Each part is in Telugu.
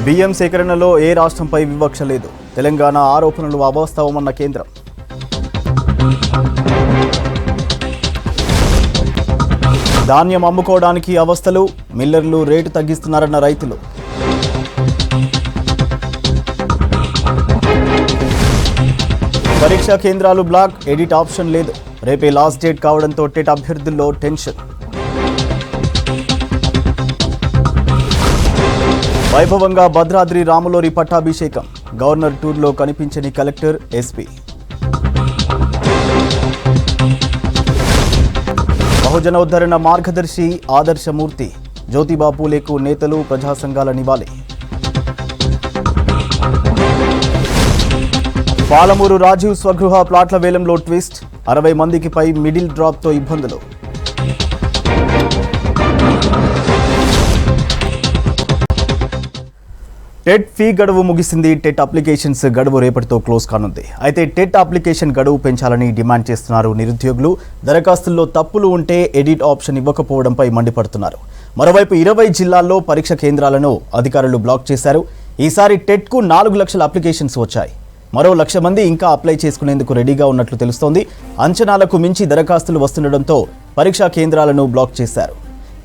బియ్యం సేకరణలో ఏ రాష్ట్రంపై వివక్ష లేదు. తెలంగాణ ఆరోపణలు అవాస్తవమన్న కేంద్రం. ధాన్యం అమ్ముకోవడానికి అవస్థలు, మిల్లర్లు రేటు తగ్గిస్తున్నారన్న రైతులు. పరీక్షా కేంద్రాలు బ్లాక్, ఎడిట్ ఆప్షన్ లేదు. రేపే లాస్ట్ డేట్ కావడంతో టెట్ అభ్యర్థుల్లో టెన్షన్. వైభవంగా భద్రాద్రి రాములోరి పట్టాభిషేకం. గవర్నర్ టూర్లో కనిపించని కలెక్టర్, ఎస్పీ. బహుజనోద్ధరణ మార్గదర్శి ఆదర్శమూర్తి. జ్యోతిబా పూలేకు నేతలు, ప్రజా సంఘాల నివాళి. పాలమూరు రాజీవ్ స్వగృహ ప్లాట్ల వేలంలో ట్విస్ట్. 60 మందికి పై మిడిల్ డ్రాప్తో ఇబ్బందులు. టెట్ ఫీ గడువు ముగిసింది. టెట్ అప్లికేషన్స్ గడువు రేపటితో క్లోజ్ కానుంది. అయితే టెట్ అప్లికేషన్ గడువు పెంచాలని డిమాండ్ చేస్తున్నారు నిరుద్యోగులు. దరఖాస్తుల్లో తప్పులు ఉంటే ఎడిట్ ఆప్షన్ ఇవ్వకపోవడంపై మండిపడుతున్నారు. మరోవైపు 20 జిల్లాల్లో పరీక్ష కేంద్రాలను అధికారులు బ్లాక్ చేశారు. ఈసారి టెట్కు 4 లక్షల అప్లికేషన్స్ వచ్చాయి. మరో 1 లక్ష మంది ఇంకా అప్లై చేసుకునేందుకు రెడీగా ఉన్నట్లు తెలుస్తోంది. అంచనాలకు మించి దరఖాస్తులు వస్తుండటంతో పరీక్షా కేంద్రాలను బ్లాక్ చేశారు.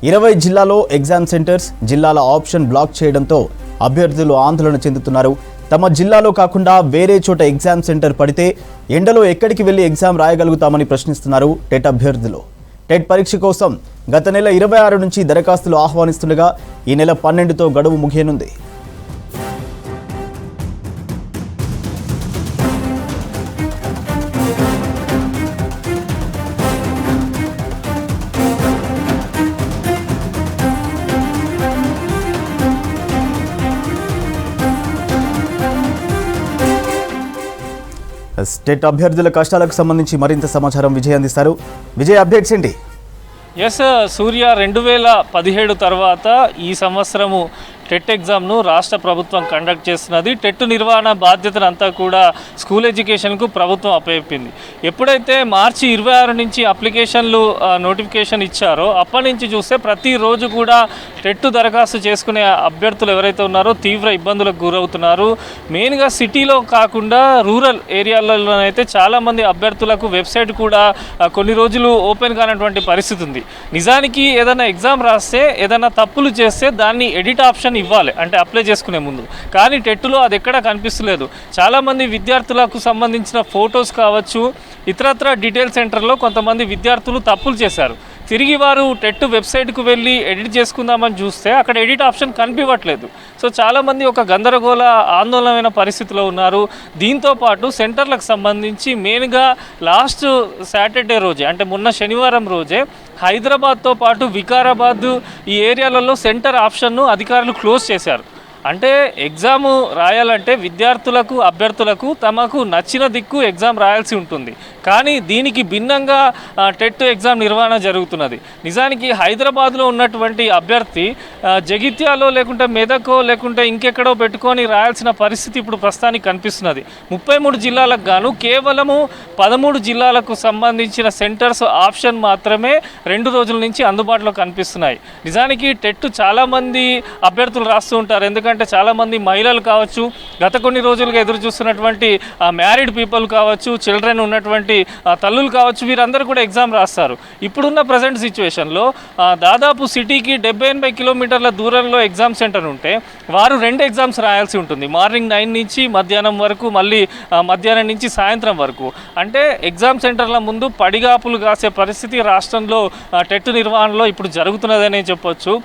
20 జిల్లాలో ఎగ్జామ్ సెంటర్స్, జిల్లాల ఆప్షన్ బ్లాక్ చేయడంతో అభ్యర్థులు ఆందోళన చెందుతున్నారు. తమ జిల్లాలో కాకుండా వేరే చోట ఎగ్జామ్ సెంటర్ పడితే ఎండలో ఎక్కడికి వెళ్లి ఎగ్జామ్ రాయగలుగుతామని ప్రశ్నిస్తున్నారు టెట్ అభ్యర్థులు. టెట్ పరీక్ష కోసం గత నెల 26 నుంచి దరఖాస్తులు ఆహ్వానిస్తుండగా ఈ నెల 12తో గడువు ముగియనుంది. టెట్ అభ్యర్థుల కష్టాలకు సంబంధించి మరింత సమాచారం విజయ్ అందిస్తారు. విజయ్, అప్డేట్స్ ఏంటి? ఎస్ సూర్య, 2017 తర్వాత ఈ సంవత్సరము టెట్ ఎగ్జామ్ను రాష్ట్ర ప్రభుత్వం కండక్ట్ చేస్తున్నది. టెట్ నిర్వహణ బాధ్యతను అంతా కూడా స్కూల్ ఎడ్యుకేషన్కు ప్రభుత్వం అప్పచెప్పింది. ఎప్పుడైతే మార్చి 26 నుంచి అప్లికేషన్లు నోటిఫికేషన్ ఇచ్చారో అప్పటి నుంచి చూస్తే ప్రతిరోజు కూడా టెట్ దరఖాస్తు చేసుకునే అభ్యర్థులు ఎవరైతే ఉన్నారో తీవ్ర ఇబ్బందులకు గురవుతున్నారు. మెయిన్గా సిటీలో కాకుండా రూరల్ ఏరియాలలోనైతే చాలామంది అభ్యర్థులకు వెబ్సైట్ కూడా కొన్ని రోజులు ఓపెన్ కానటువంటి పరిస్థితి ఉంది. నిజానికి ఏదైనా ఎగ్జామ్ రాస్తే ఏదైనా తప్పులు చేస్తే దాన్ని ఎడిట్ ఆప్షన్ ఇవ్వాలి, అంటే అప్లై చేసుకునే ముందు. కానీ టెట్లో అది ఎక్కడా కనిపిస్తలేదు. చాలామంది విద్యార్థులకు సంబంధించిన ఫొటోస్ కావచ్చు, ఇతరత్ర డీటెయిల్ సెంటర్లో కొంతమంది విద్యార్థులు తప్పులు చేశారు. తిరిగి వారు టెట్ వెబ్సైట్కు వెళ్ళి ఎడిట్ చేసుకుందామని చూస్తే అక్కడ ఎడిట్ ఆప్షన్ కనిపించట్లేదు. సో చాలామంది ఒక గందరగోళ ఆందోళనమైన పరిస్థితిలో ఉన్నారు. దీంతోపాటు సెంటర్లకు సంబంధించి మెయిన్గా లాస్ట్ సాటర్డే రోజే, అంటే మొన్న శనివారం రోజే హైదరాబాద్తో పాటు వికారాబాద్ ఈ ఏరియాలలో సెంటర్ ఆప్షన్ను అధికారులు క్లోజ్ చేశారు. అంటే ఎగ్జామ్ రాయాలంటే విద్యార్థులకు, అభ్యర్థులకు తమకు నచ్చిన దిక్కు ఎగ్జామ్ రాయాల్సి ఉంటుంది. కానీ దీనికి భిన్నంగా టెట్ ఎగ్జామ్ నిర్వహణ జరుగుతున్నది. నిజానికి హైదరాబాద్లో ఉన్నటువంటి అభ్యర్థి జగిత్యాలో లేకుంటే మెదకో లేకుంటే ఇంకెక్కడో పెట్టుకొని రాయాల్సిన పరిస్థితి ఇప్పుడు ప్రస్తుతానికి కనిపిస్తున్నది. 33 జిల్లాలకు గాను కేవలము 13 జిల్లాలకు సంబంధించిన సెంటర్స్ ఆప్షన్ మాత్రమే 2 రోజుల నుంచి అందుబాటులో కనిపిస్తున్నాయి. నిజానికి టెట్ చాలామంది అభ్యర్థులు రాస్తూ ఉంటారు. ఎందుకంటే చాలామంది మహిళలు కావచ్చు, గత కొన్ని రోజులుగా ఎదురు చూస్తున్నటువంటి మ్యారీడ్ పీపుల్ కావచ్చు, చిల్డ్రన్ ఉన్నటువంటి తల్లులు కావచ్చు, వీరందరూ కూడా ఎగ్జామ్ రాస్తారు. ఇప్పుడున్న ప్రజెంట్ సిచ్యువేషన్లో దాదాపు సిటీకి 70-80 కిలోమీటర్ల దూరంలో ఎగ్జామ్ సెంటర్ ఉంటే వారు 2 ఎగ్జామ్స్ రాయాల్సి ఉంటుంది. మార్నింగ్ 9 నుంచి మధ్యాహ్నం వరకు, మళ్ళీ మధ్యాహ్నం నుంచి సాయంత్రం వరకు. అంటే ఎగ్జామ్ సెంటర్ల ముందు పడిగాపులు కాసే పరిస్థితి రాష్ట్రంలో టెట్ నిర్వహణలో ఇప్పుడు జరుగుతున్నదనే చెప్పొచ్చు.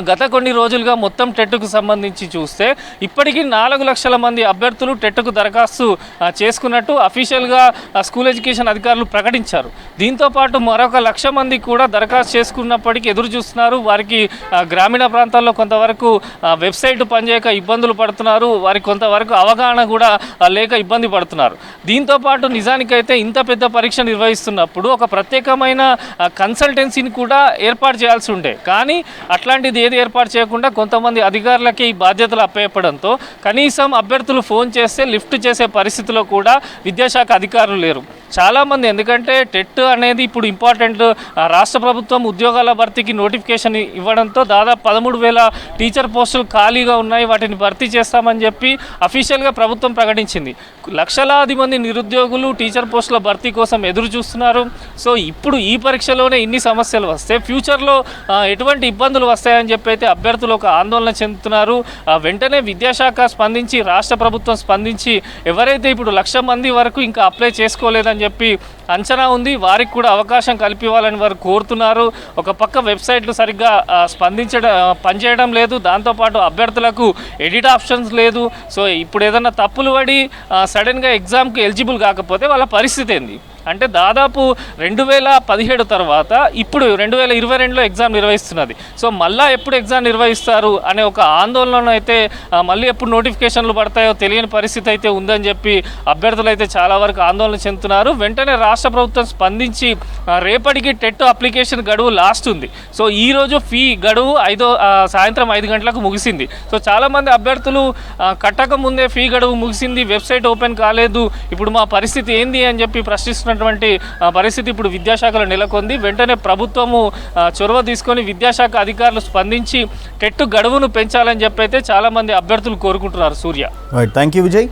గత కొన్ని రోజులుగా మొత్తం టెట్కు సంబంధించి చూస్తే ఇప్పటికీ 4 లక్షల మంది అభ్యర్థులు టెట్కు దరఖాస్తు చేసుకున్నట్టు అఫీషియల్గా స్కూల్ ఎడ్యుకేషన్ అధికారులు ప్రకటించారు. దీంతోపాటు మరొక 1 లక్ష మంది కూడా దరఖాస్తు చేసుకున్నప్పటికీ ఎదురు చూస్తున్నారు. వారికి గ్రామీణ ప్రాంతాల్లో కొంతవరకు వెబ్సైట్ పనిచేయక ఇబ్బందులు పడుతున్నారు. వారికి కొంతవరకు అవగాహన కూడా లేక ఇబ్బంది పడుతున్నారు. దీంతోపాటు నిజానికైతే ఇంత పెద్ద పరీక్ష నిర్వహిస్తున్నప్పుడు ఒక ప్రత్యేకమైన కన్సల్టెన్సీని కూడా ఏర్పాటు చేయాల్సి ఉండే. కానీ అట్లాంటి ఏది ఏర్పాటు చేయకుండా కొంతమంది అధికారులకి ఈ బాధ్యతలు అప్పచెప్పడంతో కనీసం అభ్యర్థులు ఫోన్ చేస్తే లిఫ్ట్ చేసే పరిస్థితిలో కూడా విద్యాశాఖ అధికారులు లేరు. చాలామంది, ఎందుకంటే టెట్ అనేది ఇప్పుడు ఇంపార్టెంట్, రాష్ట్ర ప్రభుత్వం ఉద్యోగాల భర్తీకి నోటిఫికేషన్ ఇవ్వడంతో దాదాపు 13,000 టీచర్ పోస్టులు ఖాళీగా ఉన్నాయి, వాటిని భర్తీ చేస్తామని చెప్పి అఫీషియల్గా ప్రభుత్వం ప్రకటించింది. లక్షలాది మంది నిరుద్యోగులు టీచర్ పోస్టుల భర్తీ కోసం ఎదురు చూస్తున్నారు. సో ఇప్పుడు ఈ పరీక్షలోనే ఇన్ని సమస్యలు వస్తే ఫ్యూచర్లో ఎటువంటి ఇబ్బందులు వస్తాయని చెప్పి అయితే అభ్యర్థులు ఒక ఆందోళన చెందుతున్నారు. వెంటనే విద్యాశాఖ స్పందించి, రాష్ట్ర ప్రభుత్వం స్పందించి ఎవరైతే ఇప్పుడు 1,00,000 మంది వరకు ఇంకా అప్లై చేసుకోలేదని చెప్పి అంచనా ఉంది, వారికి కూడా అవకాశం కల్పివ్వాలని వారు కోరుతున్నారు. ఒక పక్క వెబ్సైట్లు సరిగ్గా పనిచేయడం లేదు, దాంతోపాటు అభ్యర్థులకు ఎడిట్ ఆప్షన్స్ లేదు. సో ఇప్పుడు ఏదైనా తప్పులు పడి సడన్గా ఎగ్జామ్కి ఎలిజిబుల్ కాకపోతే వాళ్ళ పరిస్థితి ఏంది అంటే దాదాపు 2017 తర్వాత ఇప్పుడు 2022లో ఎగ్జామ్ నిర్వహిస్తున్నది. సో మళ్ళీ ఎప్పుడు ఎగ్జామ్ నిర్వహిస్తారు అనే ఒక ఆందోళన అయితే, మళ్ళీ ఎప్పుడు నోటిఫికేషన్లు పడతాయో తెలియని పరిస్థితి అయితే ఉందని చెప్పి అభ్యర్థులు అయితే చాలా వరకు ఆందోళన చెందుతున్నారు. వెంటనే రాష్ట్ర ప్రభుత్వం స్పందించి రేపటికి టెట్ అప్లికేషన్ గడువు లాస్ట్ ఉంది. సో ఈరోజు ఫీ గడువు సాయంత్రం 5 గంటలకు ముగిసింది. సో చాలామంది అభ్యర్థులు కట్టక ముందే ఫీ గడువు ముగిసింది, వెబ్సైట్ ఓపెన్ కాలేదు, ఇప్పుడు మా పరిస్థితి ఏంది అని చెప్పి ప్రశ్నిస్తున్నారు. పరిస్థితి ఇప్పుడు విద్యాశాఖలో నెలకొంది. వెంటనే ప్రభుత్వము చొరవ తీసుకొని విద్యాశాఖ అధికారులు స్పందించి టెట్ గడువును పెంచాలని చెప్పి అయితే చాలా మంది అభ్యర్థులు కోరుకుంటున్నారు. సూర్య, థ్యాంక్ యూ విజయ్.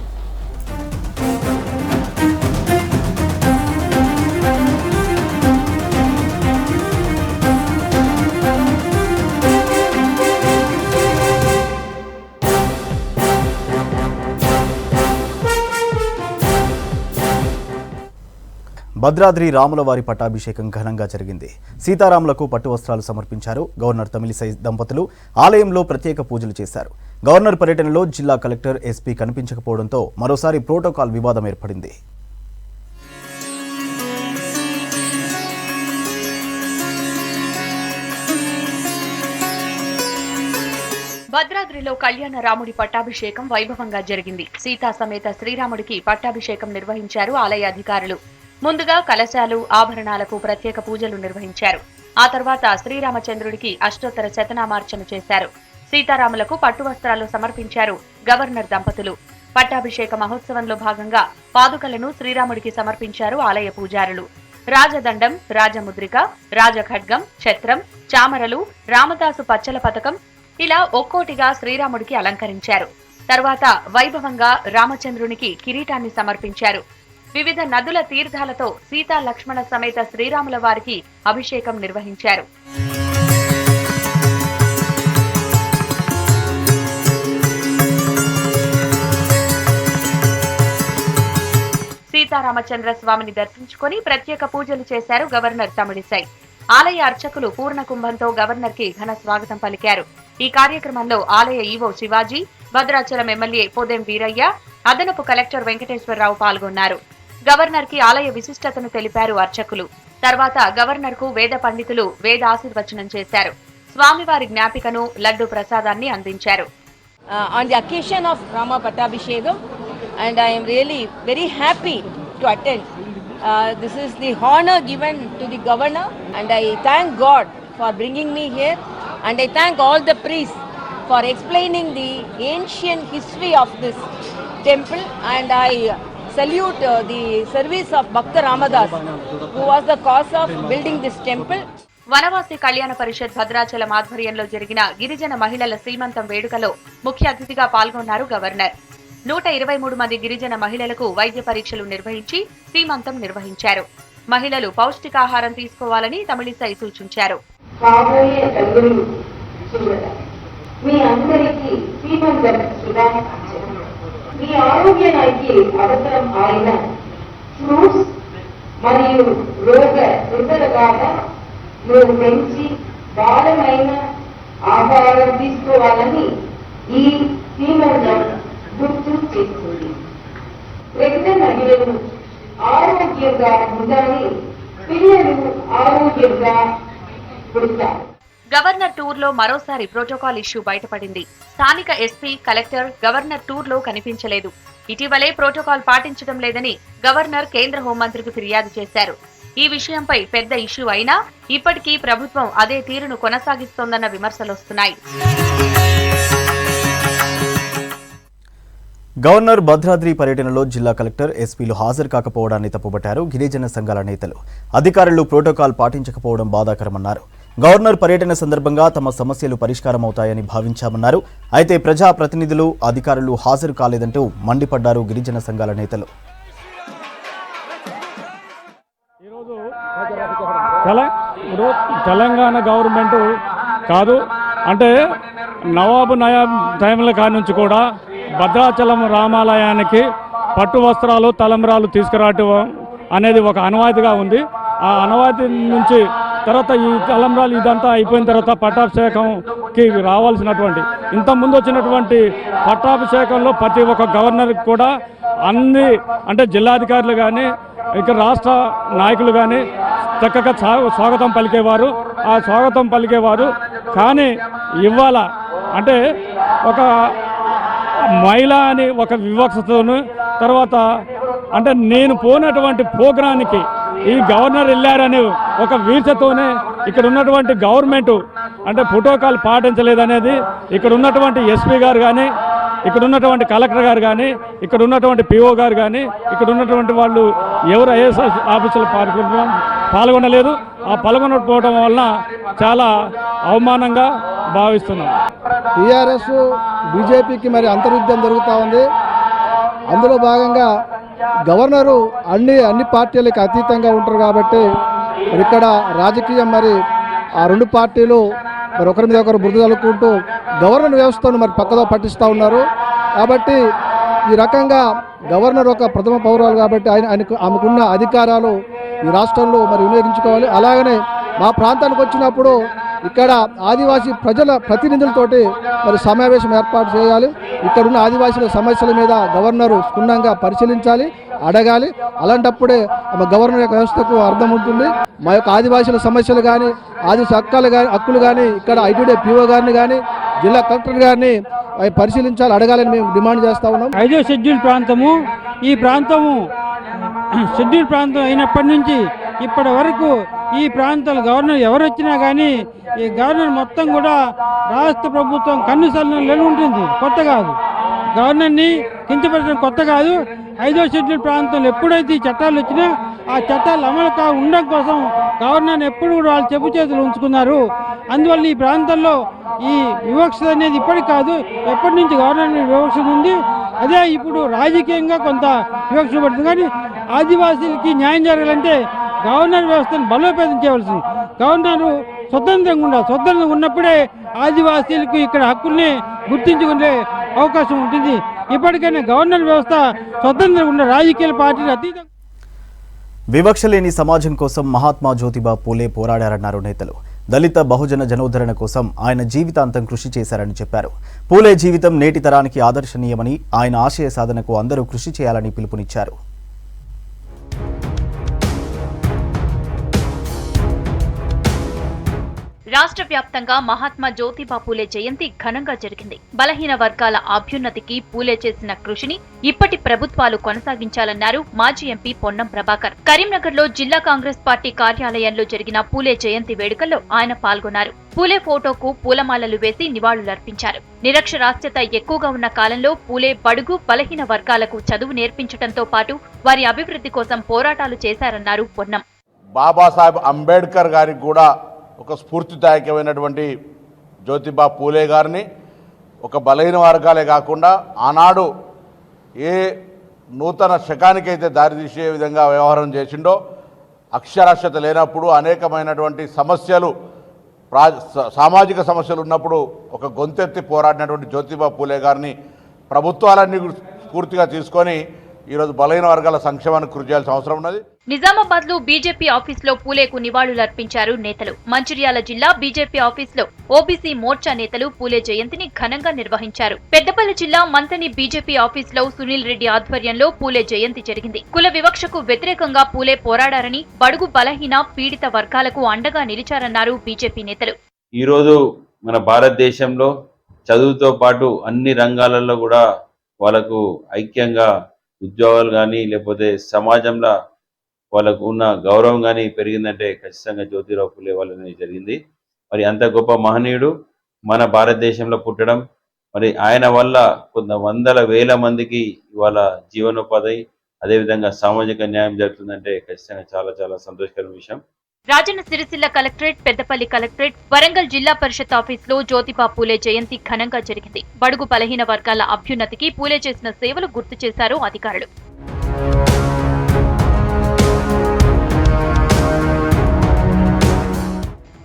భద్రాద్రి రాములవారి పట్టాభిషేకం ఘనంగా జరిగింది. సీతారాములకు పట్టు వస్త్రాలు సమర్పించారు గవర్నర్ తమిళిసై దంపతులు. ఆలయంలో ప్రత్యేక పూజలు చేశారు. గవర్నర్ పర్యటనలో జిల్లా కలెక్టర్, ఎస్పీ కనిపించకపోవడంతో మరోసారి ప్రోటోకాల్ వివాదం ఏర్పడింది. భద్రాద్రిలో కళ్యాణ రాముడి పట్టాభిషేకం వైభవంగా జరిగింది. సీతా సమేత శ్రీరాముడికి పట్టాభిషేకం నిర్వహించారు ఆలయ అధికారులు. ముందుగా కలశాలు, ఆభరణాలకు ప్రత్యేక పూజలు నిర్వహించారు. ఆ తర్వాత శ్రీరామచంద్రుడికి అష్టోత్తర శతనామార్చన చేశారు. సీతారాములకు పట్టు వస్త్రాలు సమర్పించారు గవర్నర్ దంపతులు. పట్టాభిషేక మహోత్సవంలో భాగంగా పాదుకలను శ్రీరాముడికి సమర్పించారు ఆలయ పూజారులు. రాజదండం, రాజముద్రిక, రాజఖడ్గం, ఛత్రం, చామరలు, రామదాసు పచ్చల పథకం ఇలా ఒక్కోటిగా శ్రీరాముడికి అలంకరించారు. తర్వాత వైభవంగా రామచంద్రునికి కిరీటాన్ని సమర్పించారు. వివిధ నదుల తీర్థాలతో సీతా లక్ష్మణ సమేత శ్రీరాముల వారికి అభిషేకం నిర్వహించారు. సీతారామచంద్ర స్వామిని దర్శించుకుని ప్రత్యేక పూజలు చేశారు గవర్నర్ తమిళిసై. ఆలయ అర్చకులు పూర్ణ కుంభంతో గవర్నర్ కి ఘన స్వాగతం పలికారు. ఈ కార్యక్రమంలో ఆలయ ఈవో శివాజీ, భద్రాచలం ఎమ్మెల్యే పోదెం వీరయ్య, అదనపు కలెక్టర్ వెంకటేశ్వరరావు పాల్గొన్నారు. గవర్నర్ కి ఆలయ విశిష్టతను తెలిపారు అర్చకులు. తర్వాత గవర్నర్ కు వేద పండితులు వేద ఆశీర్వచనం చేశారు. స్వామివారి జ్ఞాపికను, లడ్డు ప్రసాదాన్ని అందించారు. On the occasion of Rama Pattabhishekam, and I am really very happy to attend. This is the honor given to the governor, and I thank God for bringing me here, and I thank all the priests for explaining the ancient history of this temple, and I salute the service of Bhakta Ramadas, who was the cause of building this temple. Vanavasi కళ్యాణ పరిషత్ భద్రాచలం ఆధ్వర్యంలో జరిగిన గిరిజన మహిళల శ్రీమంతం వేడుకలో ముఖ్య అతిథిగా పాల్గొన్నారు గవర్నర్. 123 మంది గిరిజన మహిళలకు వైద్య పరీక్షలు నిర్వహించి శ్రీమంతం నిర్వహించారు. మహిళలు పౌష్టికాహారం తీసుకోవాలని తమిళిసై సూచించారు. మీ ఆరోగ్యానికి అవసరం అయిన ఫ్రూట్స్ మరియు రోగ నిరోధకత పెంచి బాలమైన ఆహారం తీసుకోవాలని ఈ శ్రీమంతం గుర్తు చేస్తుంది. ప్రతి మహిళలు ఆరోగ్యంగా ఉండాలి, పిల్లలు ఆరోగ్యంగా పుడతారు. గవర్నర్ టూర్ లో మరోసారి ప్రోటోకాల్ ఇష్యూ బయటపడింది. స్థానిక ఎస్పీ, కలెక్టర్ గవర్నర్ టూర్ లో కనిపించలేదు. ఇటీవలే ప్రోటోకాల్ పాటించడం లేదని గవర్నర్ కేంద్ర హోంమంత్రికి ఫిర్యాదు చేశారు. ఈ విషయంపై పెద్ద ఇష్యూ అయినా ఇప్పటికీ ప్రభుత్వం అదే తీరును కొనసాగిస్తోందన్న విమర్శలొస్తున్నాయి. గవర్నర్ భద్రాద్రి పర్యటనలో జిల్లా కలెక్టర్ ఎస్పీలు హాజరు కాకపోవడాన్ని తప్పుపట్టారు గిరిజన సంఘాల నేతలు. అధికారులు ప్రోటోకాల్ పాటించకపోవడం బాధాకరమన్నారు. గవర్నర్ పర్యటన సందర్భంగా తమ సమస్యలు పరిష్కారమవుతాయని భావించామన్నారు. అయితే ప్రజాప్రతినిధులు, అధికారులు హాజరు కాలేదంటూ మండిపడ్డారు గిరిజన సంఘాల నేతలు. తెలంగాణ గవర్నమెంట్ కాదు అంటే నవాబు నయాబ్ టైంల కాడి నుంచి కూడా భద్రాచలం రామాలయానికి పట్టు వస్త్రాలు, తలంబ్రాలు తీసుకురావటం అనేది ఒక ఆనవాయితీగా ఉంది. ఆ ఆనవాయితీ నుంచి తర్వాత ఈ తలంబ్రాలు ఇదంతా అయిపోయిన తర్వాత పట్టాభిషేకంకి రావాల్సినటువంటి ఇంతకుముందు వచ్చినటువంటి పట్టాభిషేకంలో ప్రతి ఒక్క గవర్నర్కి కూడా అన్ని అంటే జిల్లాధికారులు కానీ ఇక్కడ రాష్ట్ర నాయకులు కానీ చక్కగా స్వాగతం పలికేవారు. ఆ స్వాగతం పలికేవారు. కానీ ఇవాళ అంటే ఒక మహిళ అని ఒక వివక్షతను తర్వాత అంటే నేను పోయినటువంటి ప్రోగ్రానికి ఈ గవర్నర్ వెళ్ళారని ఒక వీర్చతోనే ఇక్కడ ఉన్నటువంటి గవర్నమెంట్ అంటే ప్రోటోకాల్ పాటించలేదనేది ఇక్కడ ఉన్నటువంటి ఎస్పీ గారు కానీ, ఇక్కడ ఉన్నటువంటి కలెక్టర్ గారు కానీ, ఇక్కడ ఉన్నటువంటి పిఓ గారు కానీ, ఇక్కడ ఉన్నటువంటి వాళ్ళు ఎవరు ఐఏఎస్ ఆఫీసులు పాల్గొనలేదు. ఆ పాల్గొనకపోవడం వలన చాలా అవమానంగా భావిస్తున్నాం. టీఆర్ఎస్ బీజేపీకి మరి అంతర్యుద్ధం జరుగుతూ ఉంది. అందులో భాగంగా గవర్నరు అన్ని పార్టీలకు అతీతంగా ఉంటారు కాబట్టి మరి ఇక్కడ రాజకీయం మరి ఆ రెండు పార్టీలు మరి ఒకరి మీద ఒకరు బురద చల్లుకుంటూ గవర్నర్ వ్యవస్థను మరి పక్కదో పట్టిస్తూ ఉన్నారు. కాబట్టి ఈ రకంగా గవర్నర్ ఒక ప్రథమ పౌరాలు కాబట్టి ఆమెకున్న అధికారాలు ఈ రాష్ట్రంలో మరి వినియోగించుకోవాలి. అలాగనే మా ప్రాంతానికి వచ్చినప్పుడు ఇక్కడ ఆదివాసీ ప్రజల ప్రతినిధులతోటి మరి సమావేశం ఏర్పాటు చేయాలి. ఇక్కడున్న ఆదివాసీల సమస్యల మీద గవర్నరు క్షుణ్ణంగా పరిశీలించాలి, అడగాలి. అలాంటప్పుడే గవర్నర్ యొక్క వ్యవస్థకు అర్థం ఉంటుంది. మా యొక్క ఆదివాసీల సమస్యలు కానీ, ఆదివాసీ హక్కులు కానీ ఇక్కడ ఐటీడీ పిఓ గారిని కానీ, జిల్లా కలెక్టర్ గారిని పరిశీలించాలి, అడగాలని మేము డిమాండ్ చేస్తూ ఉన్నాం. 5వ షెడ్యూల్ ప్రాంతము ఈ ప్రాంతము షెడ్యూల్ ప్రాంతం అయినప్పటి నుంచి ఇప్పటి వరకు ఈ ప్రాంతాల గవర్నర్ ఎవరు వచ్చినా కానీ ఈ గవర్నర్ మొత్తం కూడా రాష్ట్ర ప్రభుత్వం కన్నుసన్నలో ఉంటుంది. కొత్త కాదు, గవర్నర్ని కించపరచడం కొత్త కాదు. 5వ షెడ్యూల్ ప్రాంతంలో ఎప్పుడైతే ఈ చట్టాలు వచ్చినా ఆ చట్టాలు అమలు ఉండడం కోసం గవర్నర్ ఎప్పుడు కూడా వాళ్ళు చెప్పు చేతులు ఉంచుకున్నారు. అందువల్ల ఈ ప్రాంతంలో ఈ వివక్ష అనేది ఇప్పటికి కాదు, ఎప్పటి నుంచి గవర్నర్ వివక్ష ఉంది. అదే ఇప్పుడు రాజకీయంగా కొంత వివక్ష పడుతుంది. కానీ ఆదివాసీలకి న్యాయం జరగాలంటే గవర్నర్ వ్యవస్థను బలోపేతం చేయవలసింది. గవర్నరు స్వతంత్రంగా ఉన్నప్పుడే ఆదివాసీలకు ఇక్కడ హక్కుల్ని గుర్తించుకునే అవకాశం ఉంటుంది. ఇప్పటికైనా గవర్నర్ వ్యవస్థ స్వతంత్రంగా ఉన్న రాజకీయ పార్టీలు అతీతంగా. వివక్ష లేని సమాజం కోసం మహాత్మా జ్యోతిబా పూలే పోరాడారన్నారు నేతలు. దళిత బహుజన జనోద్ధరణ కోసం ఆయన జీవితాంతం కృషి చేశారని చెప్పారు. పూలే జీవితం నేటి తరానికి ఆదర్శనీయమని, ఆయన ఆశయ సాధనకు అందరూ కృషి చేయాలని పిలుపునిచ్చారు. రాష్ట్ర వ్యాప్తంగా మహాత్మా జ్యోతిబా పూలే జయంతి ఘనంగా జరిగింది. బలహీన వర్గాల అభ్యున్నతికి పూలే చేసిన కృషిని ఇప్పటి ప్రభుత్వాలు కొనసాగించాలన్నారు మాజీ ఎంపీ పొన్నం ప్రభాకర్. కరీంనగర్లో జిల్లా కాంగ్రెస్ పార్టీ కార్యాలయంలో జరిగిన పూలే జయంతి వేడుకల్లో ఆయన పాల్గొన్నారు. పూలే ఫోటోకు పూలమాలలు వేసి నివాళులర్పించారు. నిరక్షరాస్యత ఎక్కువగా ఉన్న కాలంలో పూలే బడుగు బలహీన వర్గాలకు చదువు నేర్పించడంతో పాటు వారి అభివృద్ధి కోసం పోరాటాలు చేశారన్నారు పొన్నం. బాబాసాహెబ్ అంబేద్కర్ గారికి కూడా ఒక స్ఫూర్తిదాయకమైనటువంటి జ్యోతిబా పూలే గారిని ఒక బలహీన వర్గాలే కాకుండా ఆనాడు ఏ నూతన శకానికైతే దారితీసే విధంగా వ్యవహారం చేసిండో, అక్షరాస్యత లేనప్పుడు అనేకమైనటువంటి సమస్యలు సామాజిక సమస్యలు ఉన్నప్పుడు ఒక గొంతెత్తి పోరాడినటువంటి జ్యోతిబా పూలే గారిని ప్రభుత్వాలన్నీ స్ఫూర్తిగా తీసుకొని ఈరోజు బలహీన వర్గాల సంక్షేమానికి కృషి చేయాల్సిన అవసరం ఉన్నది. నిజామాబాద్ లో బీజేపీ ఆఫీసులో పూలేకు నివాళులర్పించారు నేతలు. మంచిర్యాల జిల్లా బీజేపీ ఆఫీసులో ఓబీసీ మోర్చా నేతలు పూలే జయంతిని ఘనంగా నిర్వహించారు. పెద్దపల్లి జిల్లా మంతని బీజేపీ ఆఫీసులో సునీల్ రెడ్డి ఆధ్వర్యంలో పూలే జయంతి జరిగింది. కుల వివక్షకు వ్యతిరేకంగా పూలే పోరాడారని, బడుగు బలహీన పీడిత వర్గాలకు అండగా నిలిచారన్నారు బీజేపీ నేతలు. ఈరోజు మన భారతదేశంలో చదువుతో పాటు అన్ని రంగాలలో కూడా వాళ్ళకు ఐక్యంగా ఉద్యోగాలు కానీ లేకపోతే సమాజంలో వాళ్ళకు ఉన్న గౌరవం కానీ పెరిగిందంటే ఖచ్చితంగా జ్యోతిరావు పూలే వాళ్ళని జరిగింది. మరి అంత గొప్ప మహనీయుడు మన భారతదేశంలో పుట్టడం, మరి ఆయన వల్ల కొంత వందల వేల మందికి ఇవాళ జీవనోపాధి అదేవిధంగా సామాజిక న్యాయం జరుగుతుందంటే ఖచ్చితంగా చాలా చాలా సంతోషకరమైన విషయం. రాజన్న సిరిసిల్ల కలెక్టరేట్, పెద్దపల్లి కలెక్టరేట్, వరంగల్ జిల్లా పరిషత్ ఆఫీసులో జ్యోతిబా పూలే జయంతి ఘనంగా జరిగింది. బడుగు బలహీన వర్గాల అభ్యున్నతికి పూలే చేసిన సేవలు గుర్తు చేశారు అధికారులు.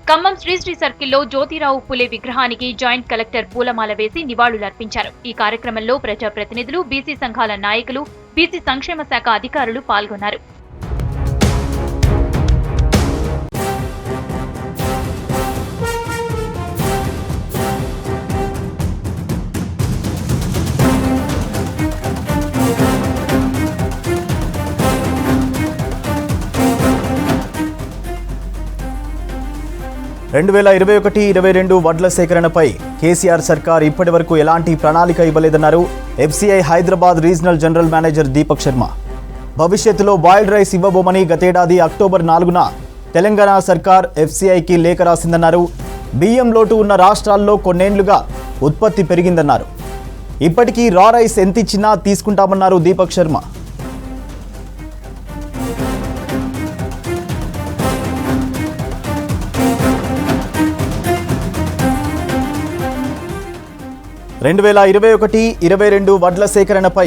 ఖమ్మం శ్రీశ్రీ సర్కిల్లో జ్యోతిరావు పూలే విగ్రహానికి జాయింట్ కలెక్టర్ పూలమాల వేసి నివాళులర్పించారు. ఈ కార్యక్రమంలో ప్రజాప్రతినిధులు, బీసీ సంఘాల నాయకులు, బీసీ సంక్షేమ శాఖ అధికారులు పాల్గొన్నారు. రెండు 2021-22 వడ్ల సేకరణపై కేసీఆర్ సర్కార్ ఇప్పటి వరకు ఎలాంటి ప్రణాళిక ఇవ్వలేదన్నారు FCI Hyderabad regional general manager Deepak Sharma. భవిష్యత్తులో బాయిల్డ్ రైస్ ఇవ్వబోమని గతేడాది అక్టోబర్ 4న తెలంగాణ సర్కార్ ఎఫ్సీఐకి లేఖ రాసిందన్నారు. బియ్యం లోటు ఉన్న రాష్ట్రాల్లో కొన్నేళ్లుగా ఉత్పత్తి పెరిగిందన్నారు. ఇప్పటికీ రా రైస్ ఎంతిచ్చినా తీసుకుంటామన్నారు దీపక్ శర్మ. రెండు 2021-22 వడ్ల సేకరణపై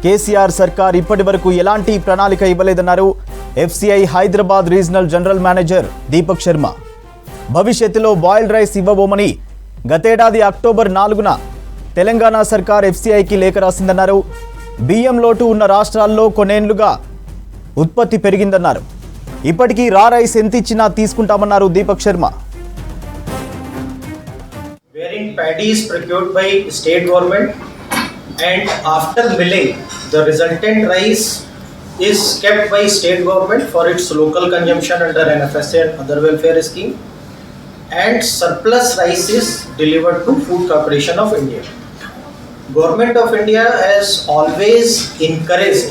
కేసీఆర్ సర్కార్ ఇప్పటి వరకు ఎలాంటి ప్రణాళిక ఇవ్వలేదన్నారు FCI Hyderabad regional general manager Deepak Sharma. భవిష్యత్తులో బాయిల్డ్ రైస్ ఇవ్వబోమని గతేడాది అక్టోబర్ 4న తెలంగాణ సర్కార్ ఎఫ్సీఐకి లేఖ రాసిందన్నారు. బియ్యం లోటు ఉన్న రాష్ట్రాల్లో కొన్నేళ్లుగా ఉత్పత్తి పెరిగిందన్నారు. ఇప్పటికీ రా రైస్ ఎంతిచ్చినా తీసుకుంటామన్నారు Deepak Sharma. Wherein paddy is procured by state government and after milling the resultant rice is kept by state government for its local consumption under NFSA and other welfare scheme, and surplus rice is delivered to Food Corporation of India. Government of India has always encouraged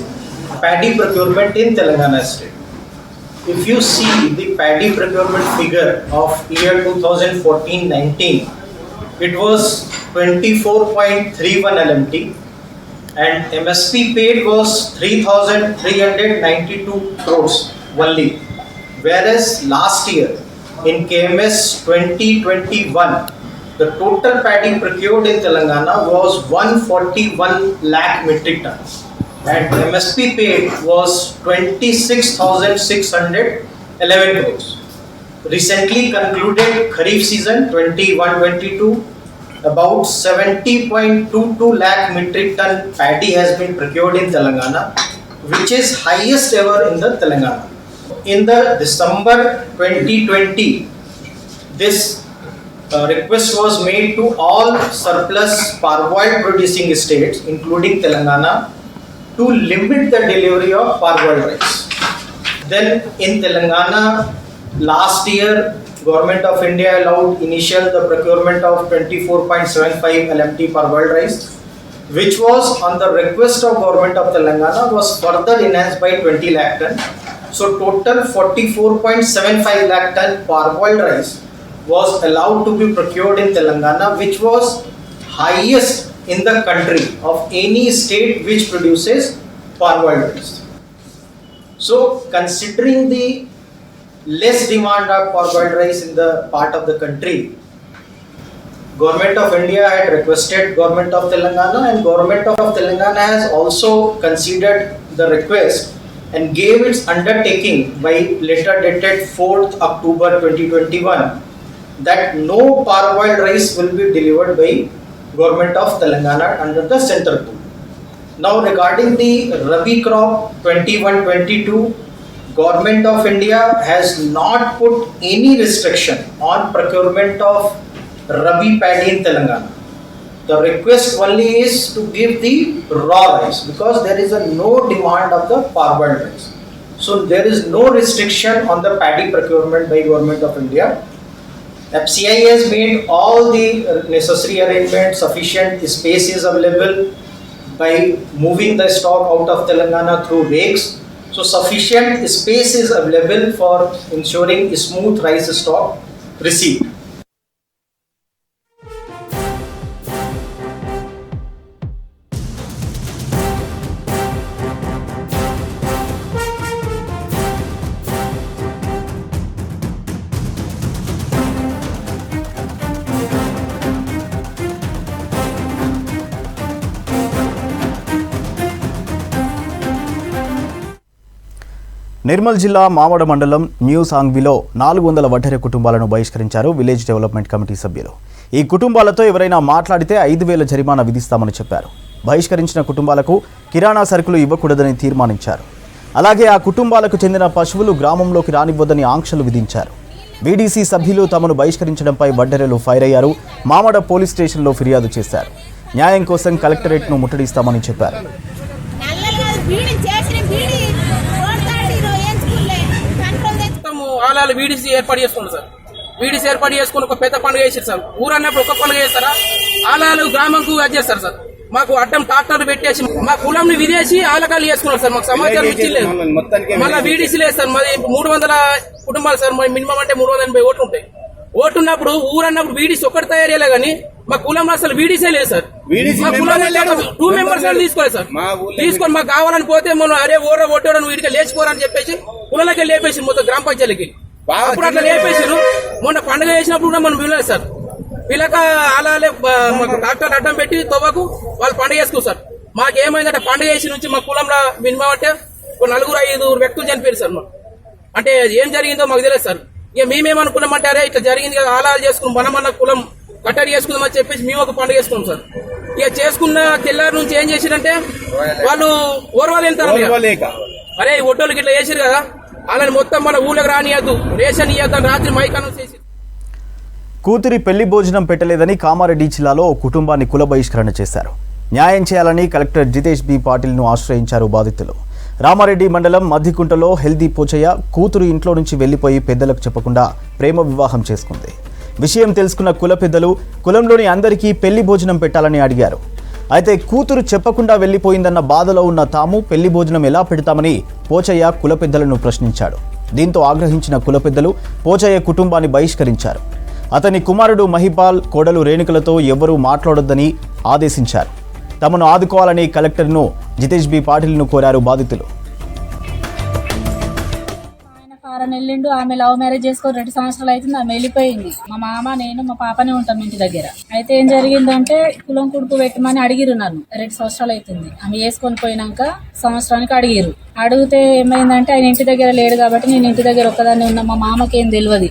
paddy procurement in Telangana state. If you see the paddy procurement figure of year 2014-19, it was 24.31 LMT and MSP paid was 3,392 crores only. Whereas last year in KMS 2021, the total paddy procured in Telangana was 141 lakh metric tons and MSP paid was 26,611 crores. Recently concluded Kharif season 21-22, about 70.22 lakh metric ton paddy has been procured in Telangana, which is highest ever in the Telangana. In the December 2020, this request was made to all surplus parboiled producing states, including Telangana, to limit the delivery of parboiled rice. Then in Telangana, last year, Government of India allowed initial the procurement of 24.75 LMT parboiled rice, which was on the request of Government of Telangana was further enhanced by 20 lakh ton. So total 44.75 lakh ton parboiled rice was allowed to be procured in Telangana, which was highest in the country of any state which produces parboiled rice. So considering the less demand of parboiled rice in the part of the country, Government of India had requested Government of Telangana, and Government of Telangana has also considered the request and gave its undertaking by letter dated 4th October 2021 that no parboiled rice will be delivered by Government of Telangana under the center pool. Now regarding the Rabi crop 21-22, Government of India has not put any restriction on procurement of Rabi paddy in Telangana. The request only is to give the raw rice because there is no demand of the parboiled rice. So there is no restriction on the paddy procurement by Government of India. FCI has made all the necessary arrangements, sufficient space is available by moving the stock out of Telangana through rakes. So sufficient space is available for ensuring smooth rice stock receipt. Nirmal జిల్లా మావడ మండలం న్యూ సాంగ్విలో 400 వడ్డెర కుటుంబాలను బహిష్కరించారు విలేజ్ డెవలప్మెంట్ కమిటీ సభ్యులు. ఈ కుటుంబాలతో ఎవరైనా మాట్లాడితే 5,000 జరిమానా విధిస్తామని చెప్పారు. బహిష్కరించిన కుటుంబాలకు కిరాణా సరుకులు ఇవ్వకూడదని తీర్మానించారు. అలాగే ఆ కుటుంబాలకు చెందిన పశువులు గ్రామంలోకి రానివ్వదని ఆంక్షలు విధించారు. బీడీసీ సభ్యులు తమను బహిష్కరించడంపై వడ్డెరలు ఫైర్ అయ్యారు. మామడ పోలీస్ స్టేషన్లో ఫిర్యాదు చేశారు. న్యాయం కోసం కలెక్టరేట్ను ముట్టడిస్తామని చెప్పారు. ఆలాలు వీడిసి ఏర్పాటు చేసుకున్నారు సార్. వీడిసి ఏర్పాటు చేసుకుని ఒక పెద్ద పండుగ చేశారు సార్. ఊరన్నప్పుడు ఒక పండుగ చేస్తారా, ఆలాలు గ్రామంకు అది చేస్తారు సార్. మాకు అడ్డం ట్రాక్టర్లు పెట్టేసి మా కులంని విదేశీ ఆలకాలు చేసుకున్నారు సార్. మాకు సమాచారం ఇచ్చిలేదు. మళ్ళీ వీడిసి లేదు సార్. మాది 300 కుటుంబాలు సార్. మినిమం అంటే 380 ఓట్లు ఉంటాయి. ఓటు ఉన్నప్పుడు ఊరన్నప్పుడు వీడిసి ఒక్కటి తయారయ్యలే కానీ మా కులంలో అసలు వీడిసే లేదు సార్. మా కులంలో 2 మెంబర్స్ తీసుకోలేదు సార్. తీసుకొని మాకు కావాలని పోతే మనం అరే ఓటోడని వీడికి లేచిపోరని చెప్పేసి కులంలోకి లేపేసి మొత్తం గ్రామ పంచాయతీకి అప్పుడు అట్లా లేపేసారు. మొన్న పండుగ చేసినప్పుడు కూడా మనం పిల్లలు సార్ పిల్లక అలాగే మాకు డాక్టర్ అడ్డం పెట్టి తవ్వకు వాళ్ళు పండుగ చేసుకున్నారు సార్. మాకేమైందంటే పండుగ చేసి నుంచి మా కులంలో మినిమం అంటే 4-5 వ్యక్తులు చనిపోయారు సార్. మాకు అంటే ఏం జరిగిందో మాకు తెలియదు సార్. ఇక మేమేమనుకున్నామంటే అరే ఇట్లా జరిగింది కదా ఆలాలు చేసుకున్నాం మనమన్న కులం కట్టడి చేసుకుందామని చెప్పేసి మేము ఒక పండుగ చేసుకున్నాం సార్. ఇక చేసుకున్న తెల్లారి నుంచి ఏం చేసిరంటే వాళ్ళు ఓర్వాలు వెళ్తారు. అరే ఈ ఒడ్డోళ్ళకి ఇట్లా చేసారు కదా అలాని మొత్తం మన ఊళ్ళకి రానియద్దు, రేషన్ ఇయ్యద్దు అని రాత్రి మైకానం చేసి కూతురి పెళ్లి భోజనం పెట్టలేదని కామారెడ్డి జిల్లాలో ఓ కుటుంబాన్ని కుల బహిష్కరణ చేశారు. న్యాయం చేయాలని కలెక్టర్ జితేష్ బి పాటిల్ను ఆశ్రయించారు బాధితులు. రామారెడ్డి మండలం మద్దికుంటలో హెల్దీ పోచయ్య కూతురు ఇంట్లో నుంచి వెళ్లిపోయి పెద్దలకు చెప్పకుండా ప్రేమ వివాహం చేసుకుంది. విషయం తెలుసుకున్న కుల పెద్దలు కులంలోని అందరికీ పెళ్లి భోజనం పెట్టాలని అడిగారు. అయితే కూతురు చెప్పకుండా వెళ్లిపోయిందన్న బాధలో ఉన్న తాము పెళ్లి భోజనం ఎలా పెడతామని పోచయ్య కుల పెద్దలను ప్రశ్నించాడు. దీంతో ఆగ్రహించిన కుల పెద్దలు పోచయ్య కుటుంబాన్ని బహిష్కరించారు. అతని కుమారుడు మహిపాల్ కోడలు రేణుకలతో ఎవ్వరూ మాట్లాడొద్దని ఆదేశించారు. తమను ఆదుకోవాలని కలెక్టర్ను జితేష్ బి పాటిల్ను కోరారు బాధితులు. వెళ్ళిండు. ఆమె లవ్ మ్యారేజ్ చేసుకొని 2 సంవత్సరాలు అవుతుంది. ఆమె వెళ్ళిపోయింది. మా మామ నేను మా పాపనే ఉంటాం ఇంటి దగ్గర. అయితే ఏం జరిగిందంటే కులం కుడుపు పెట్టమని అడిగిరు నన్ను. 2 సంవత్సరాలు అవుతుంది. ఆమె వేసుకొని పోయినాక సంవత్సరానికి అడిగిరు. అడిగితే ఏమైందంటే ఆయన ఇంటి దగ్గర లేడు కాబట్టి నేను ఇంటి దగ్గర ఒక్కదాన్ని ఉన్నా, మా మామకి ఏం తెలియదు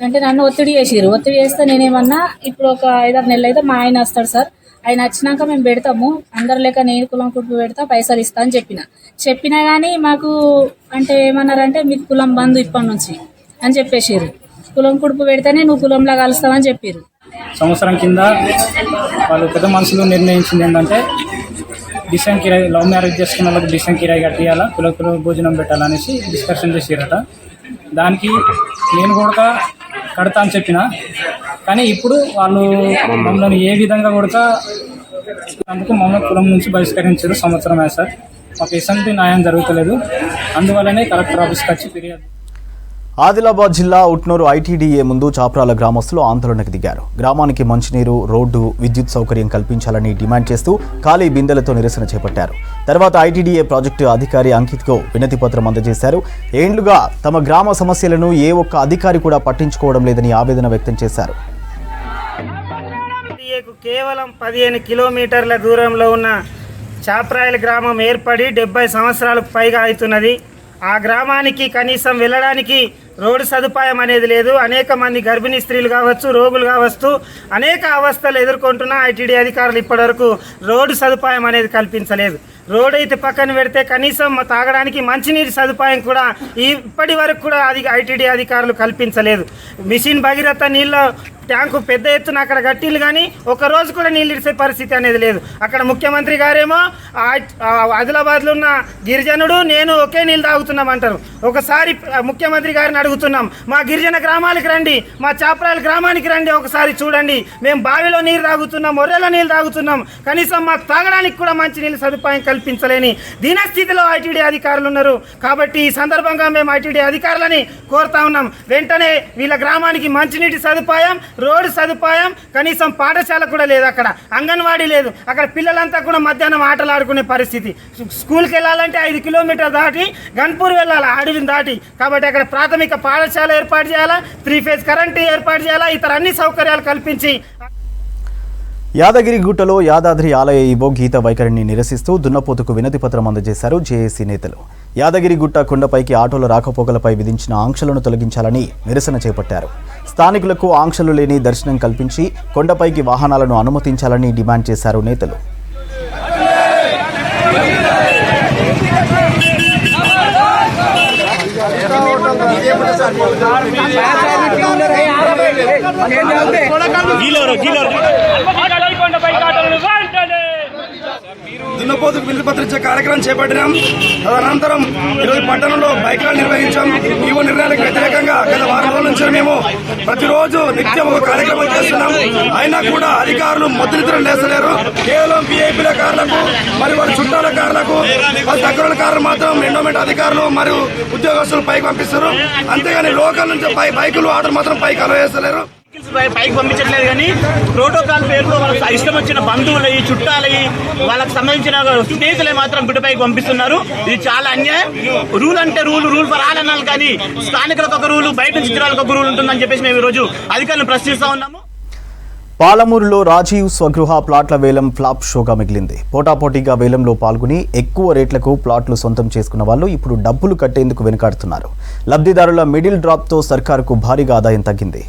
అంటే నన్ను ఒత్తిడి చేసిరు. ఒత్తిడి చేస్తే నేనేమన్నా ఇప్పుడు ఒక 5-6 నెలలు అయితే మా ఆయన వస్తాడు సార్, ఆయన వచ్చినాక మేము పెడతాము, అందరు లేక నేను కులం కుటుంబం పెడతా, పైసలు ఇస్తా అని చెప్పినా కానీ మాకు అంటే ఏమన్నారంటే మీకు కులం బంధు ఇప్పటి నుంచి అని చెప్పేసారు. కులం కుడుపు పెడితేనే నువ్వు కులంలో కలుస్తావని చెప్పారు. సంవత్సరం కింద వాళ్ళు పెద్ద మనుషులు నిర్ణయించింది ఏంటంటే డిషన్ కిరాయి, లవ్ మ్యారేజ్ చేసుకున్న వాళ్ళకి డిషన్ కిరాయి కట్టియాలా, కుల భోజనం పెట్టాలనేసి డిస్కషన్ చేసారట. దానికి నేను కూడా కడతా అని చెప్పిన, కానీ ఇప్పుడు వాళ్ళు మమ్మల్ని ఏ విధంగా కూడా అందుకు మమ్మల్ని కులం నుంచి బహిష్కరించారు. సంవత్సరం అయ్యా సార్, మాకు ఎటువంటి న్యాయం జరుగుతలేదు. అందువల్లనే కలెక్టర్ ఆఫీస్కి వచ్చి ఫిర్యాదు. ఆదిలాబాద్ జిల్లా ఉట్నూరు ఐటీడీఏ ముందు చాప్రాల గ్రామస్తులు ఆందోళనకు దిగారు. గ్రామానికి మంచినీరు, రోడ్డు, విద్యుత్ సౌకర్యం కల్పించాలని డిమాండ్ చేస్తూ ఖాళీ బిందెలతో నిరసన చేపట్టారు. తర్వాత ఐటీడీఏ ప్రాజెక్టు అధికారి అంకిత్కు వినతి పత్రం అందజేశారు. ఏండ్లుగా తమ గ్రామ సమస్యలను ఏ ఒక్క అధికారి కూడా పట్టించుకోవడం లేదని ఆవేదన వ్యక్తం చేశారు. కేవలం 15 కిలోమీటర్ల దూరంలో ఉన్న చాప్రాయల గ్రామం ఏర్పడి 70 సంవత్సరాలకు పైగా అవుతున్నది. ఆ గ్రామానికి కనీసం వెళ్ళడానికి రోడ్డు సదుపాయం అనేది లేదు. అనేక మంది గర్భిణీ స్త్రీలు కావచ్చు, రోగులు కావచ్చు, అనేక అవస్థలు ఎదుర్కొంటున్న ఐటీడీ అధికారులు ఇప్పటివరకు రోడ్డు సదుపాయం అనేది కల్పించలేదు. రోడ్ అయితే పక్కన పెడితే కనీసం తాగడానికి మంచినీటి సదుపాయం కూడా ఇప్పటి వరకు కూడా ఐటీడీ అధికారులు కల్పించలేదు. మిషన్ భగీరథ నీళ్ళ ట్యాంకు పెద్ద ఎత్తున అక్కడ కట్టిలు కానీ ఒక రోజు కూడా నీళ్ళు ఇచ్చే పరిస్థితి అనేది లేదు. అక్కడ ముఖ్యమంత్రి గారేమో ఆదిలాబాద్లో ఉన్న గిరిజనుడు నేను ఒకే నీళ్ళు తాగుతున్నామంటారు. ఒకసారి ముఖ్యమంత్రి గారిని అడుగుతున్నాం, మా గిరిజన గ్రామానికి రండి, మా చాప్రాయల గ్రామానికి రండి, ఒకసారి చూడండి. మేము బావిలో నీరు తాగుతున్నాం, మొర్రెలో నీళ్ళు తాగుతున్నాం, కనీసం మాకు తాగడానికి కూడా మంచి నీళ్ళ సదుపాయం కల్పించలేని దీనస్థితిలో ఐటీడీ అధికారులు ఉన్నారు. కాబట్టి ఈ సందర్భంగా మేము ఐటీడీ అధికారులని కోరుతా ఉన్నాం, వెంటనే వీళ్ళ గ్రామానికి మంచినీటి సదుపాయం, రోడ్డు సదుపాయం, కనీసం పాఠశాల కూడా లేదు, అక్కడ అంగన్వాడీ లేదు, అక్కడ పిల్లలంతా కూడా మధ్యాహ్నం ఆటలు ఆడుకునే పరిస్థితి. స్కూల్కి వెళ్ళాలంటే 5 కిలోమీటర్లు దాటి గన్పూర్ వెళ్ళాలి, అడవిని దాటి. కాబట్టి అక్కడ ప్రాథమిక పాఠశాల ఏర్పాటు చేయాలా, 3 ఫేజ్ కరెంటు ఏర్పాటు చేయాలా, ఇతర అన్ని సౌకర్యాలు కల్పించి యాదగిరిగుట్టలో యాదాద్రి ఆలయ ఈవో గీత వైఖరిని నిరసిస్తూ దున్నపోతుకు వినతి పత్రం అందజేశారు జేఏసీ నేతలు. యాదగిరిగుట్ట కొండపైకి ఆటోల రాకపోకలపై విధించిన ఆంక్షలను తొలగించాలని నిరసన చేపట్టారు. స్థానికులకు ఆంక్షలు లేని దర్శనం కల్పించి కొండపైకి వాహనాలను అనుమతించాలని డిమాండ్ చేశారు నేతలు. దున్నపోతుకు వినతి పత్రం ఇచ్చే కార్యక్రమం చేపట్టినాం. తదనంతరం ఈరోజు పట్టణంలో బైక్లను నిర్వహించాం. ఈవో నిర్ణయాలకు వ్యతిరేకంగా గత వారం రోజుల నుంచి మేము ప్రతిరోజు నిత్యం ఒక కార్యక్రమం చేస్తున్నాం. అయినా కూడా అధికారులు మొద్దునిద్రలు లేసలేరు. కేవలం వీఐపీల కార్లకు మరియు వారి చుట్టాల కార్లకు వారి దగ్గర కార్లు మాత్రం ఎండోమెంట్ అధికారులు మరియు ఉద్యోగస్తులు పైకి పంపిస్తారు. అంతేగాని లోకల్ నుంచి బైకులు ఆటోలు మాత్రం పైకి అలవ్ చేస్తలేరు. పైకి పంపించట్లేదు కానీ ప్రోటోకాల్ పేరుతో వాళ్ళకి ఇష్టం వచ్చిన బంధువులయ్యి చుట్టాలయ్యి వాళ్ళకి సంబంధించిన స్నేహితులే మాత్రం గుడిపైకి పంపిస్తున్నారు. ఇది చాలా అన్యాయం. రూల్ అంటే రూల్ ఫర్ ఆల్ అనాలి కానీ స్థానికులకు ఒక రూల్, బయట నుంచి చిత్రాలకు ఒక రూల్ ఉంటుందని చెప్పేసి మేము ఈ రోజు అధికారులను ప్రశ్నిస్తా ఉన్నాము. పాలమూరులో రాజీవ్ స్వగృహ ప్లాట్ల వేలం ఫ్లాప్ షోగా మిగిలింది. పోటాపోటీగా వేలంలో పాల్గొని ఎక్కువ రేట్లకు ప్లాట్లు సొంతం చేసుకున్న వాళ్ళు ఇప్పుడు డబ్బులు కట్టేందుకు వెనుకాడుతున్నారు. లబ్ధిదారుల మిడిల్ డ్రాప్తో సర్కారుకు భారీగా ఆదాయం తగ్గింది.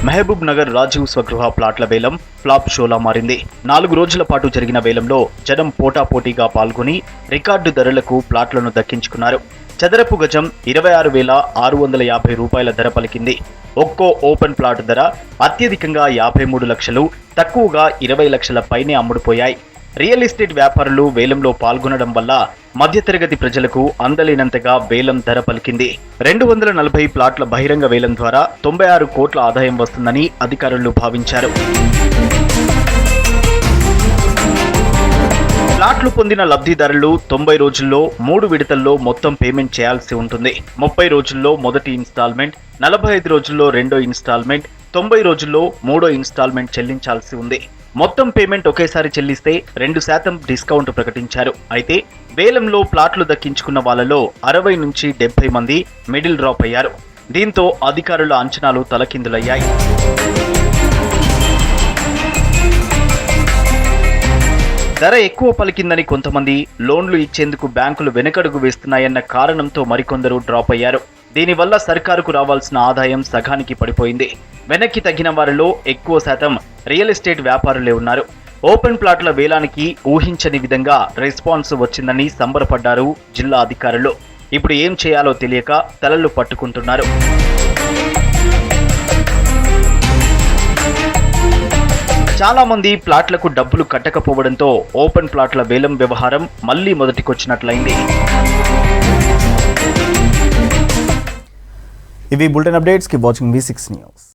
మహబూబ్ నగర్ రాజీవ్ స్వగృహ ప్లాట్ల వేలం ఫ్లాప్ షోలా మారింది. 4 రోజుల పాటు జరిగిన వేలంలో జనం పోటాపోటీగా పాల్గొని రికార్డు ధరలకు ప్లాట్లను దక్కించుకున్నారు. చదరపు గజం 26,650 రూపాయల ధర పలికింది. ఒక్కో ఓపెన్ ప్లాట్ ధర అత్యధికంగా 53 లక్షలు, తక్కువగా 20 లక్షల పైనే అమ్ముడుపోయాయి. రియల్ ఎస్టేట్ వ్యాపారులు వేలంలో పాల్గొనడం వల్ల మధ్యతరగతి ప్రజలకు అందలేనంతగా వేలం ధర పలికింది. 240 ప్లాట్ల బహిరంగ వేలం ద్వారా 96 కోట్ల ఆదాయం వస్తుందని అధికారులు భావించారు. ప్లాట్లు పొందిన లబ్ధిదారులు 90 రోజుల్లో 3 విడతల్లో మొత్తం పేమెంట్ చేయాల్సి ఉంటుంది. 30 రోజుల్లో మొదటి ఇన్స్టాల్మెంట్, 45 రోజుల్లో రెండో ఇన్స్టాల్మెంట్, 90 రోజుల్లో మూడో ఇన్స్టాల్మెంట్ చెల్లించాల్సి ఉంది. మొత్తం పేమెంట్ ఒకేసారి చెల్లిస్తే 2% డిస్కౌంట్ ప్రకటించారు. అయితే వేలంలో ప్లాట్లు దక్కించుకున్న వాళ్ళలో 60 నుంచి 70 మంది మిడిల్ డ్రాప్ అయ్యారు. దీంతో అధికారుల అంచనాలు తలకిందులయ్యాయి. ధర ఎక్కువ పలికిందని కొంతమంది, లోన్లు ఇచ్చేందుకు బ్యాంకులు వెనకడుగు వేస్తున్నాయన్న కారణంతో మరికొందరు డ్రాప్ అయ్యారు. దీనివల్ల సర్కారుకు రావాల్సిన ఆదాయం సగానికి పడిపోయింది. వెనక్కి తగ్గిన వారిలో ఎక్కువ శాతం రియల్ ఎస్టేట్ వ్యాపారులే ఉన్నారు. ఓపెన్ ప్లాట్ల వేలానికి ఊహించని విధంగా రెస్పాన్స్ వచ్చిందని సంబరపడ్డారు జిల్లా అధికారులు. ఇప్పుడు ఏం చేయాలో తెలియక తలలు పట్టుకుంటున్నారు. చాలా మంది ప్లాట్లకు డబ్బులు కట్టకపోవడంతో ఓపెన్ ప్లాట్ల వేలం వ్యవహారం మళ్లీ మొదటికొచ్చినట్లయింది. ఇవి బులెటిన్ అప్డేట్స్ కి వాచింగ్ V6 న్యూస్.